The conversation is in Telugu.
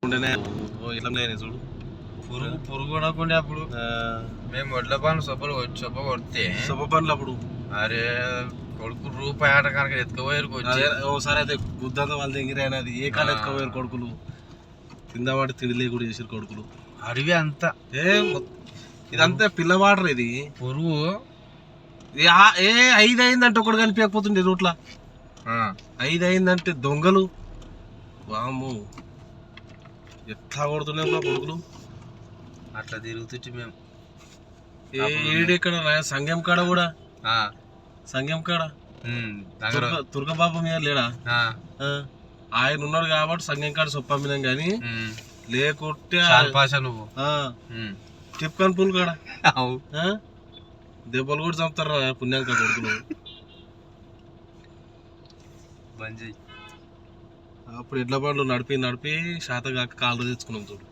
ఉంటేనే ఇట్లా చూడు పురుగు కొనకుండా అప్పుడు మేము వడ్ల పనులు సొప్ప కొడితే సొప్ప పనులు అప్పుడు అరే కొడుకు రూపాయి ఆట కనుక ఎత్తుకుపోయారు ఒకసారి అయితే గుద్దంతా వాళ్ళ దగ్గర అయినది ఏ కాడ ఎత్తుకోపోయారు కొడుకులు తిందామంటే తిండి లేకుండా చేసారు కొడుకులు అడవి అంతా ఇదంతా పిల్లవాడరు ఇది పురుగు ఏ 5 అయిందంటే ఒకటి కనిపించకపోతుండే రూట్లా 5 అయిందంటే దొంగలు వాము ఎట్లా కొడుతున్నాయి మా కొడుకులు అట్లా తిరుగుతుంటే మేము ఏడెక్కడ సంఘం కాడ కూడా సంఘం కాడ తుర్కబాబు మీద లేడా ఆయన ఉన్నాడు కాబట్టి సంఘం కాడ సొప్పమ్మినాం కానీ లేకుంటే నువ్వు చెప్పుకొని పూలు కాడ దెబ్బలు కూడా చంపుతారు పుణ్యాంక కొడుకులు అప్పుడు ఎడ్ల బండ్లు నడిపి శాతగాక కాళ్ళు తెచ్చుకున్నాం చూడు